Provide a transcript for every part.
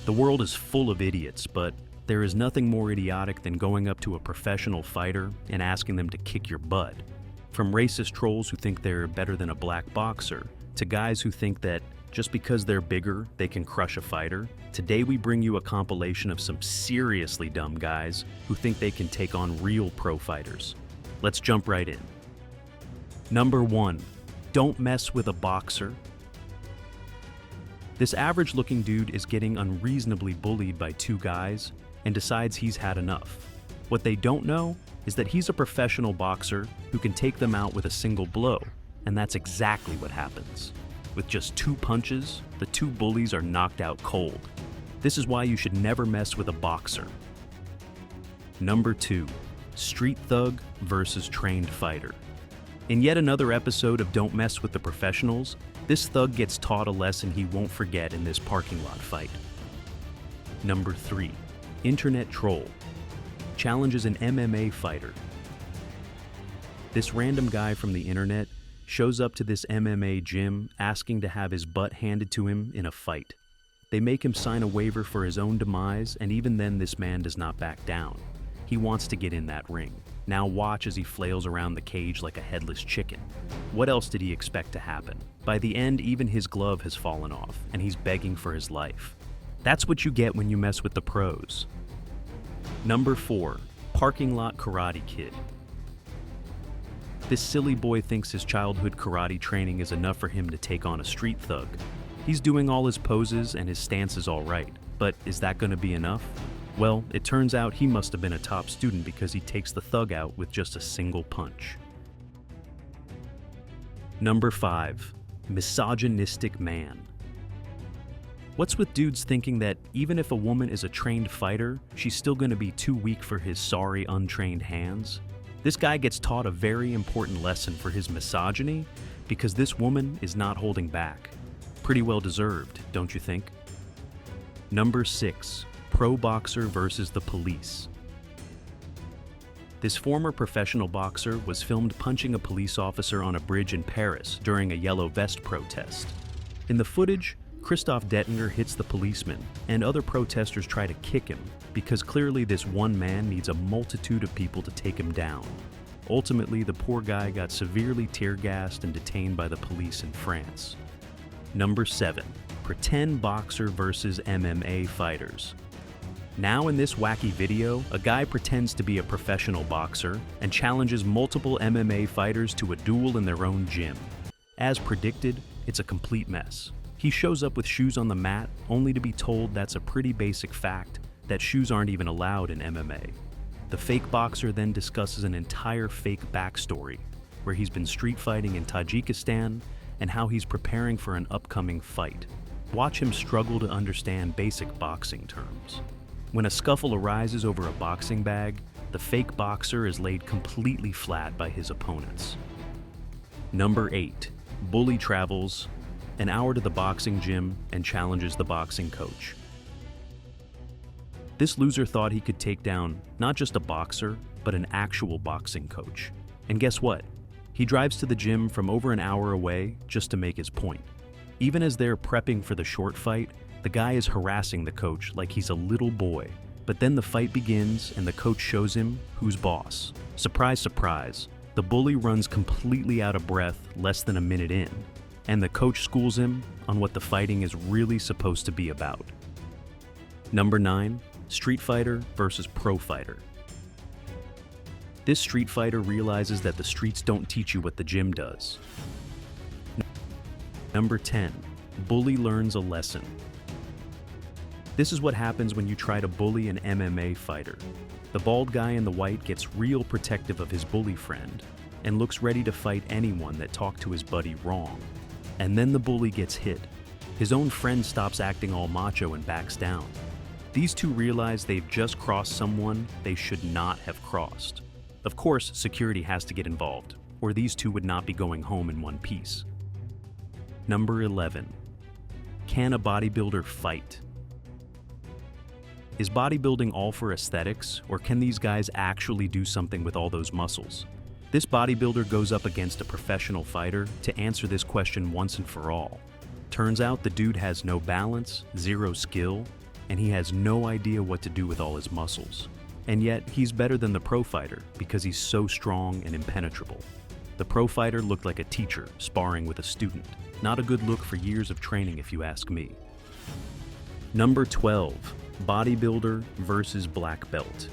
The world is full of idiots, but there is nothing more idiotic than going up to a professional fighter and asking them to kick your butt. From racist trolls who think they're better than a black boxer, to guys who think that just because they're bigger, they can crush a fighter, today we bring you a compilation of some seriously dumb guys who think they can take on real pro fighters. Let's jump right in. Number 1. Don't mess with a boxer. This average-looking dude is getting unreasonably bullied by two guys and decides he's had enough. What they don't know is that he's a professional boxer who can take them out with a single blow, and that's exactly what happens. With just 2 punches, the 2 bullies are knocked out cold. This is why you should never mess with a boxer. Number 2. Street thug versus trained fighter. In yet another episode of Don't Mess with the Professionals, this thug gets taught a lesson he won't forget in this parking lot fight. Number 3. Internet troll. Challenges an MMA fighter. This random guy from the internet shows up to this MMA gym asking to have his butt handed to him in a fight. They make him sign a waiver for his own demise, and even then this man does not back down. He wants to get in that ring. Now watch as he flails around the cage like a headless chicken. What else did he expect to happen? By the end, even his glove has fallen off, and he's begging for his life. That's what you get when you mess with the pros. Number 4. Parking lot karate kid. This silly boy thinks his childhood karate training is enough for him to take on a street thug. He's doing all his poses and his stance is all right, but is that going to be enough? Well, it turns out he must have been a top student because he takes the thug out with just a single punch. Number 5. Misogynistic Man. What's with dudes thinking that even if a woman is a trained fighter, she's still going to be too weak for his sorry, untrained hands? This guy gets taught a very important lesson for his misogyny because this woman is not holding back. Pretty well deserved, don't you think? Number 6. Pro boxer versus the police. This former professional boxer was filmed punching a police officer on a bridge in Paris during a yellow vest protest. In the footage, Christoph Dettinger hits the policeman, and other protesters try to kick him because clearly this one man needs a multitude of people to take him down. Ultimately, the poor guy got severely tear-gassed and detained by the police in France. Number 7. Pretend boxer versus MMA fighters. Now in this wacky video, a guy pretends to be a professional boxer and challenges multiple MMA fighters to a duel in their own gym. As predicted, it's a complete mess. He shows up with shoes on the mat, only to be told that's a pretty basic fact, that shoes aren't even allowed in MMA. The fake boxer then discusses an entire fake backstory, where he's been street fighting in Tajikistan and how he's preparing for an upcoming fight. Watch him struggle to understand basic boxing terms. When a scuffle arises over a boxing bag, the fake boxer is laid completely flat by his opponents. Number 8. Bully travels an hour to the boxing gym and challenges the boxing coach. This loser thought he could take down not just a boxer, but an actual boxing coach. And guess what? He drives to the gym from over an hour away just to make his point. Even as they're prepping for the short fight, the guy is harassing the coach like he's a little boy. But then the fight begins and the coach shows him who's boss. Surprise, surprise, the bully runs completely out of breath less than a minute in, and the coach schools him on what the fighting is really supposed to be about. Number 9. Street fighter versus pro fighter. This street fighter realizes that the streets don't teach you what the gym does. Number 10. Bully learns a lesson. This is what happens when you try to bully an MMA fighter. The bald guy in the white gets real protective of his bully friend and looks ready to fight anyone that talked to his buddy wrong. And then the bully gets hit. His own friend stops acting all macho and backs down. These two realize they've just crossed someone they should not have crossed. Of course, security has to get involved, or these two would not be going home in one piece. Number 11. Can a bodybuilder fight? Is bodybuilding all for aesthetics, or can these guys actually do something with all those muscles? This bodybuilder goes up against a professional fighter to answer this question once and for all. Turns out the dude has no balance, zero skill, and he has no idea what to do with all his muscles. And yet, he's better than the pro fighter because he's so strong and impenetrable. The pro fighter looked like a teacher sparring with a student. Not a good look for years of training, if you ask me. Number 12, Bodybuilder versus Black Belt.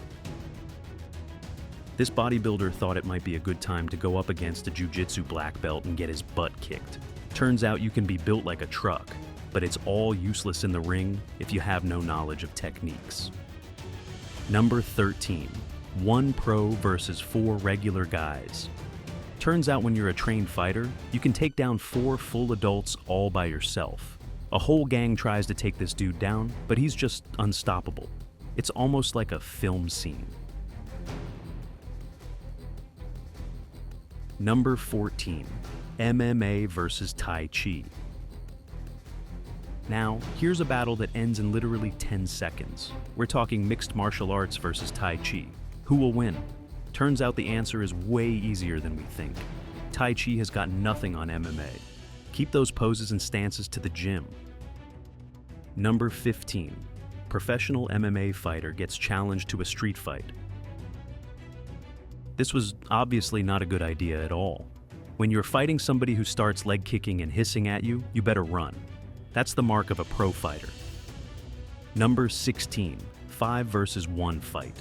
This bodybuilder thought it might be a good time to go up against a jiu-jitsu black belt and get his butt kicked. Turns out you can be built like a truck, but it's all useless in the ring if you have no knowledge of techniques. Number 13, 1 pro versus 4 regular guys. Turns out when you're a trained fighter, you can take down 4 full adults all by yourself. A whole gang tries to take this dude down, but he's just unstoppable. It's almost like a film scene. Number 14, MMA versus Taichi. Now, here's a battle that ends in literally 10 seconds. We're talking mixed martial arts versus Taichi. Who will win? Turns out the answer is way easier than we think. Taichi has got nothing on MMA. Keep those poses and stances to the gym. Number 15, professional MMA fighter gets challenged to a street fight. This was obviously not a good idea at all. When you're fighting somebody who starts leg kicking and hissing at you, you better run. That's the mark of a pro fighter. Number 16, 5 versus 1 fight.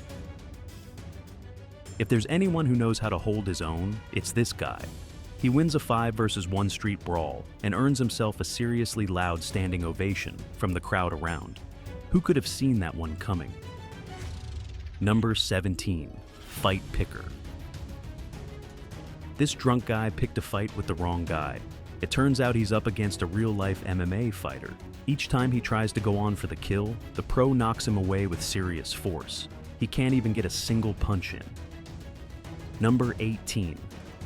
If there's anyone who knows how to hold his own, it's this guy. He wins a 5 versus 1 street brawl and earns himself a seriously loud standing ovation from the crowd around. Who could have seen that one coming? Number 17, fight picker. This drunk guy picked a fight with the wrong guy. It turns out he's up against a real-life MMA fighter. Each time he tries to go on for the kill, the pro knocks him away with serious force. He can't even get a single punch in. Number 18,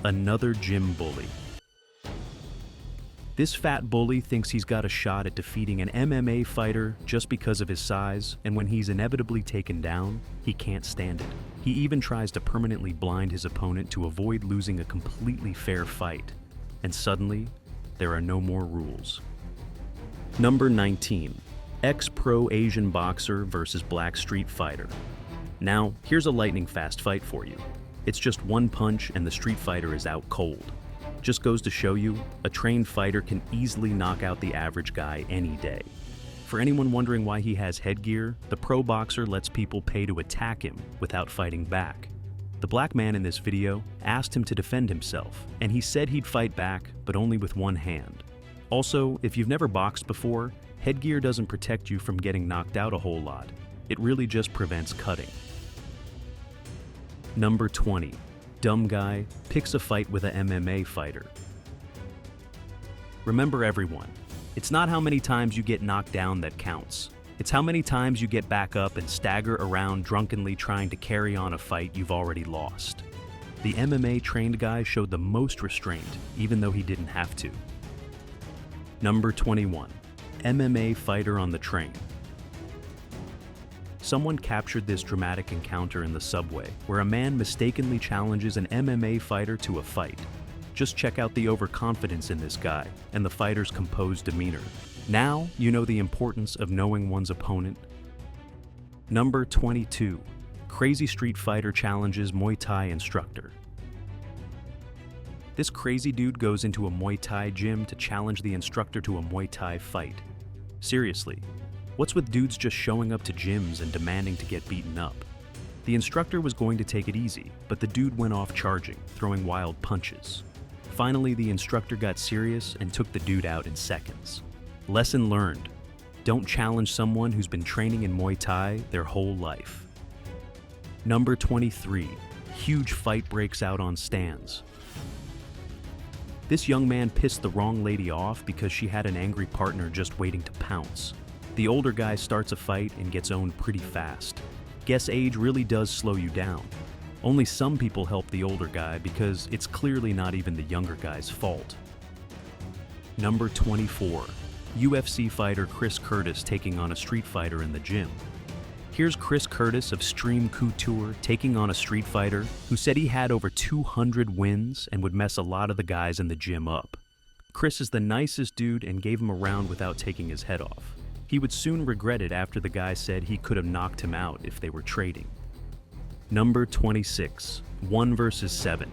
another gym bully. This fat bully thinks he's got a shot at defeating an MMA fighter just because of his size, and when he's inevitably taken down, he can't stand it. He even tries to permanently blind his opponent to avoid losing a completely fair fight. And suddenly, there are no more rules. Number 19, ex-pro Asian boxer versus black street fighter. Now, here's a lightning-fast fight for you. It's just one punch and the street fighter is out cold. Just goes to show you, a trained fighter can easily knock out the average guy any day. For anyone wondering why he has headgear, the pro boxer lets people pay to attack him without fighting back. The black man in this video asked him to defend himself, and he said he'd fight back, but only with one hand. Also, if you've never boxed before, headgear doesn't protect you from getting knocked out a whole lot. It really just prevents cutting. Number 20, dumb guy picks a fight with a MMA fighter. Remember everyone, it's not how many times you get knocked down that counts. It's how many times you get back up and stagger around drunkenly trying to carry on a fight you've already lost. The MMA trained guy showed the most restraint, even though he didn't have to. Number 21, MMA fighter on the train. Someone captured this dramatic encounter in the subway, where a man mistakenly challenges an MMA fighter to a fight. Just check out the overconfidence in this guy, and the fighter's composed demeanor. Now you know the importance of knowing one's opponent. Number 22, crazy street fighter challenges Muay Thai instructor. This crazy dude goes into a Muay Thai gym to challenge the instructor to a Muay Thai fight. Seriously, what's with dudes just showing up to gyms and demanding to get beaten up? The instructor was going to take it easy, but the dude went off charging, throwing wild punches. Finally, the instructor got serious and took the dude out in seconds. Lesson learned: don't challenge someone who's been training in Muay Thai their whole life. Number 23, huge fight breaks out on stands. This young man pissed the wrong lady off because she had an angry partner just waiting to pounce. The older guy starts a fight and gets owned pretty fast. Guess age really does slow you down. Only some people help the older guy because it's clearly not even the younger guy's fault. Number 24, UFC fighter Chris Curtis taking on a street fighter in the gym. Here's Chris Curtis of Stream Couture taking on a street fighter who said he had over 200 wins and would mess a lot of the guys in the gym up. Chris is the nicest dude and gave him a round without taking his head off. He would soon regret it after the guy said he could have knocked him out if they were trading. Number 26, 1 versus 7.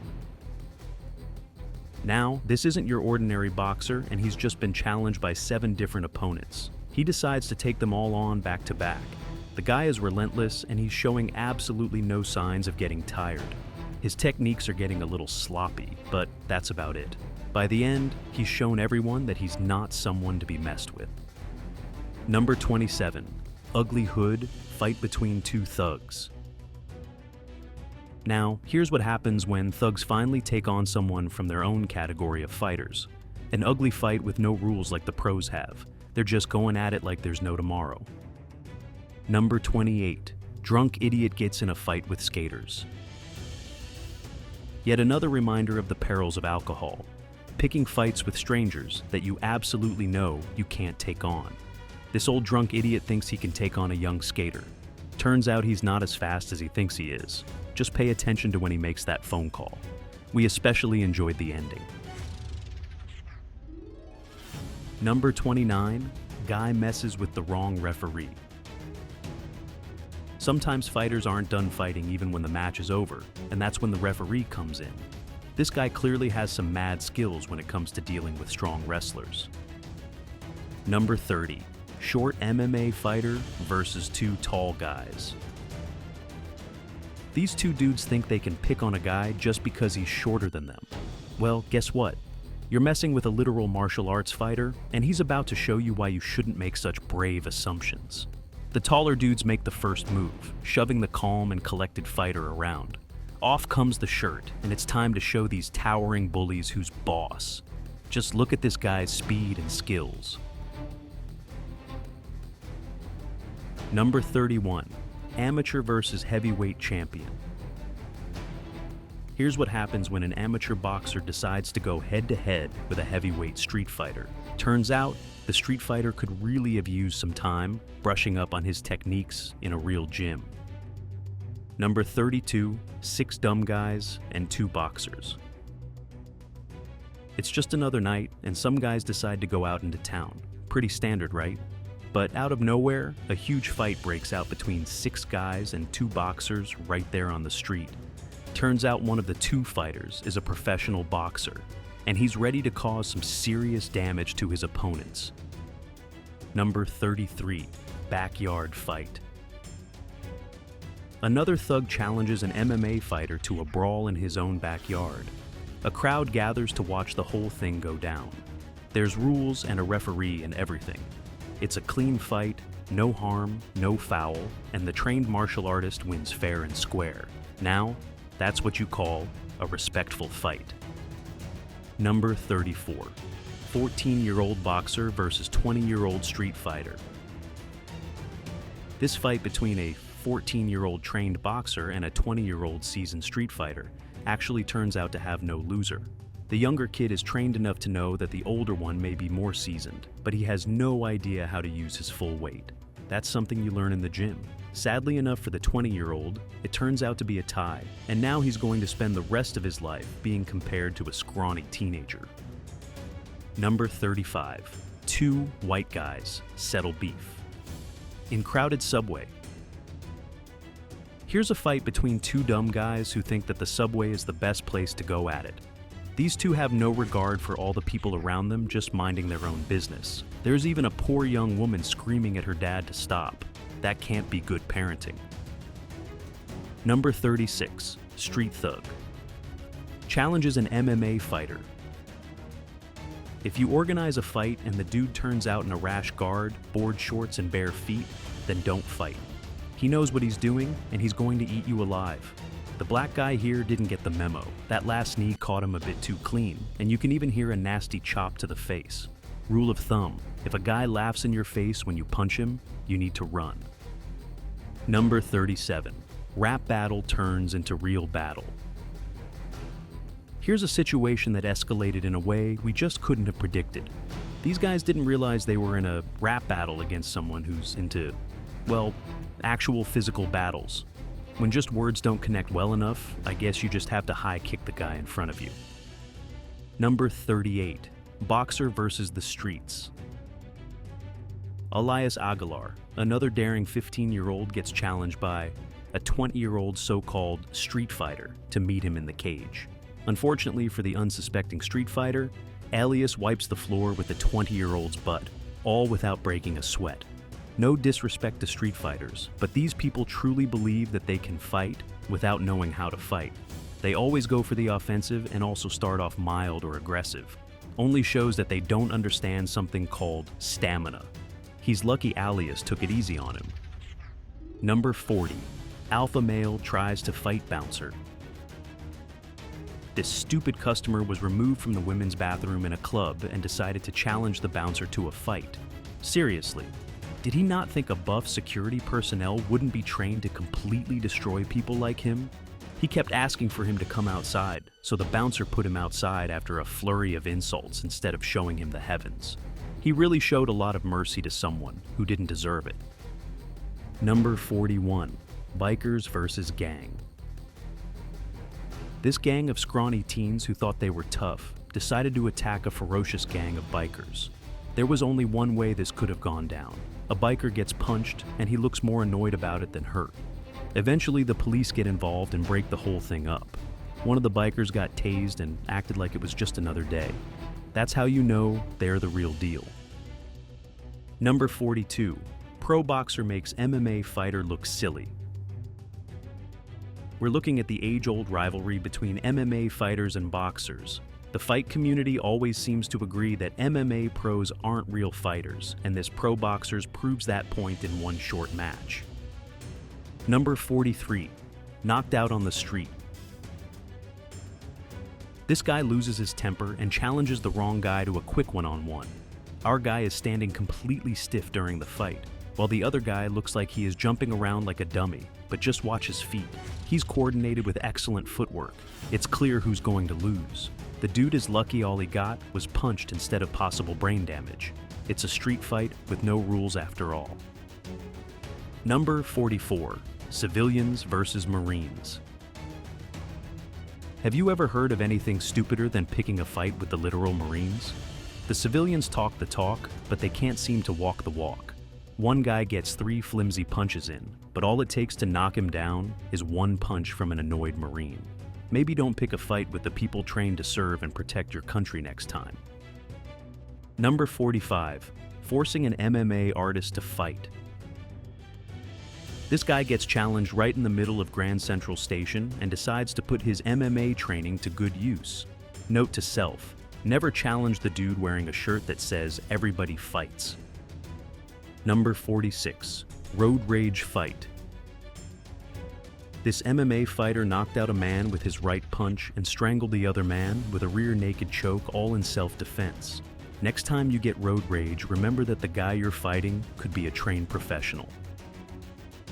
Now, this isn't your ordinary boxer, and he's just been challenged by 7 different opponents. He decides to take them all on back to back. The guy is relentless, and he's showing absolutely no signs of getting tired. His techniques are getting a little sloppy, but that's about it. By the end, he's shown everyone that he's not someone to be messed with. Number 27, Ugly Hood, fight between 2 thugs. Now, here's what happens when thugs finally take on someone from their own category of fighters. An ugly fight with no rules like the pros have. They're just going at it like there's no tomorrow. Number 28, Drunk Idiot gets in a fight with skaters. Yet another reminder of the perils of alcohol. Picking fights with strangers that you absolutely know you can't take on. This old drunk idiot thinks he can take on a young skater. Turns out he's not as fast as he thinks he is. Just pay attention to when he makes that phone call. We especially enjoyed the ending. Number 29, Guy messes with the wrong referee. Sometimes fighters aren't done fighting even when the match is over, and that's when the referee comes in. This guy clearly has some mad skills when it comes to dealing with strong wrestlers. Number 30, Short MMA Fighter versus 2 tall guys. These 2 dudes think they can pick on a guy just because he's shorter than them. Well, guess what? You're messing with a literal martial arts fighter, and he's about to show you why you shouldn't make such brave assumptions. The taller dudes make the first move, shoving the calm and collected fighter around. Off comes the shirt, and it's time to show these towering bullies who's boss. Just look at this guy's speed and skills. Number 31, Amateur versus Heavyweight Champion. Here's what happens when an amateur boxer decides to go head-to-head with a heavyweight street fighter. Turns out, the street fighter could really have used some time brushing up on his techniques in a real gym. Number 32, 6 dumb guys and 2 boxers. It's just another night, and some guys decide to go out into town. Pretty standard, right? But out of nowhere, a huge fight breaks out between 6 guys and 2 boxers right there on the street. Turns out one of the 2 fighters is a professional boxer, and he's ready to cause some serious damage to his opponents. Number 33, Backyard Fight. Another thug challenges an MMA fighter to a brawl in his own backyard. A crowd gathers to watch the whole thing go down. There's rules and a referee and everything. It's a clean fight, no harm, no foul, and the trained martial artist wins fair and square. Now, that's what you call a respectful fight. Number 34, 14-year-old boxer versus 20-year-old street fighter. This fight between a 14-year-old trained boxer and a 20-year-old seasoned street fighter actually turns out to have no loser. The younger kid is trained enough to know that the older one may be more seasoned, but he has no idea how to use his full weight. That's something you learn in the gym. Sadly enough for the 20-year-old, it turns out to be a tie, and now he's going to spend the rest of his life being compared to a scrawny teenager. Number 35, 2 white guys settle beef. In crowded subway. Here's a fight between 2 dumb guys who think that the subway is the best place to go at it. These 2 have no regard for all the people around them, just minding their own business. There's even a poor young woman screaming at her dad to stop. That can't be good parenting. Number 36, Street Thug. Challenges an MMA fighter. If you organize a fight and the dude turns out in a rash guard, board shorts, and bare feet, then don't fight. He knows what he's doing, and he's going to eat you alive. The black guy here didn't get the memo. That last knee caught him a bit too clean, and you can even hear a nasty chop to the face. Rule of thumb, if a guy laughs in your face when you punch him, you need to run. Number 37, rap battle turns into real battle. Here's a situation that escalated in a way we just couldn't have predicted. These guys didn't realize they were in a rap battle against someone who's into, well, actual physical battles. When just words don't connect well enough, I guess you just have to high kick the guy in front of you. Number 38, boxer versus the streets. Elias Aguilar, another daring 15-year-old, gets challenged by a 20-year-old so-called street fighter to meet him in the cage. Unfortunately for the unsuspecting street fighter, Elias wipes the floor with the 20-year-old's butt, all without breaking a sweat. No disrespect to street fighters, but these people truly believe that they can fight without knowing how to fight. They always go for the offensive and also start off mild or aggressive. Only shows that they don't understand something called stamina. He's lucky Elias took it easy on him. Number 40. Alpha male tries to fight bouncer. This stupid customer was removed from the women's bathroom in a club and decided to challenge the bouncer to a fight. Seriously, did he not think a buff security personnel wouldn't be trained to completely destroy people like him? He kept asking for him to come outside, so the bouncer put him outside after a flurry of insults instead of showing him the heavens. He really showed a lot of mercy to someone who didn't deserve it. Number 41. Bikers versus gang. This gang of scrawny teens who thought they were tough decided to attack a ferocious gang of bikers. There was only one way this could have gone down. A biker gets punched, and he looks more annoyed about it than hurt. Eventually, the police get involved and break the whole thing up. One of the bikers got tased and acted like it was just another day. That's how you know they're the real deal. Number 42. Pro boxer makes MMA fighter look silly. We're looking at the age-old rivalry between MMA fighters and boxers. The fight community always seems to agree that MMA pros aren't real fighters, and this pro boxers proves that point in one short match. Number 43. Knocked out on the street. This guy loses his temper and challenges the wrong guy to a quick one-on-one. Our guy is standing completely stiff during the fight, while the other guy looks like he is jumping around like a dummy, but just watch his feet. He's coordinated with excellent footwork. It's clear who's going to lose. The dude is lucky all he got was punched instead of possible brain damage. It's a street fight with no rules after all. Number 44. Civilians versus Marines. Have you ever heard of anything stupider than picking a fight with the literal Marines? The civilians talk the talk, but they can't seem to walk the walk. One guy gets 3 flimsy punches in, but all it takes to knock him down is one punch from an annoyed Marine. Maybe don't pick a fight with the people trained to serve and protect your country next time. Number 45. Forcing an MMA artist to fight. This guy gets challenged right in the middle of Grand Central Station and decides to put his MMA training to good use. Note to self, never challenge the dude wearing a shirt that says "Everybody fights." Number 46. Road rage fight. This MMA fighter knocked out a man with his right punch and strangled the other man with a rear naked choke, all in self-defense. Next time you get road rage, remember that the guy you're fighting could be a trained professional.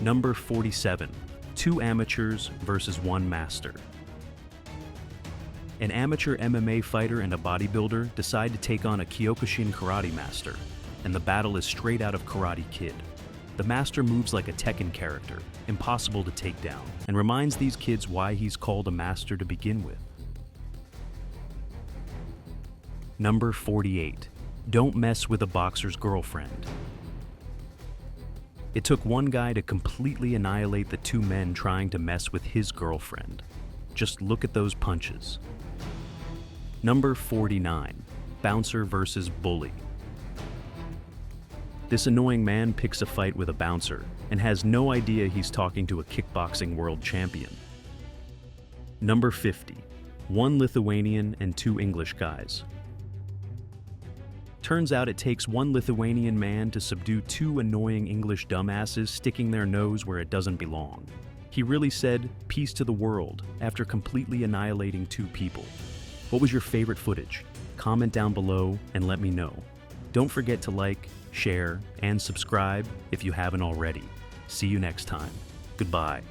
Number 47. 2 amateurs versus 1 master. An amateur MMA fighter and a bodybuilder decide to take on a Kyokushin karate master, and the battle is straight out of Karate Kid. The master moves like a Tekken character, impossible to take down, and reminds these kids why he's called a master to begin with. Number 48. Don't mess with a boxer's girlfriend. It took one guy to completely annihilate the 2 men trying to mess with his girlfriend. Just look at those punches. Number 49. Bouncer versus bully. This annoying man picks a fight with a bouncer and has no idea he's talking to a kickboxing world champion. Number 50. 1 Lithuanian and 2 English guys. Turns out it takes 1 Lithuanian man to subdue 2 annoying English dumbasses sticking their nose where it doesn't belong. He really said, "Peace to the world," after completely annihilating 2 people. What was your favorite footage? Comment down below and let me know. Don't forget to like, share, and subscribe if you haven't already. See you next time. Goodbye.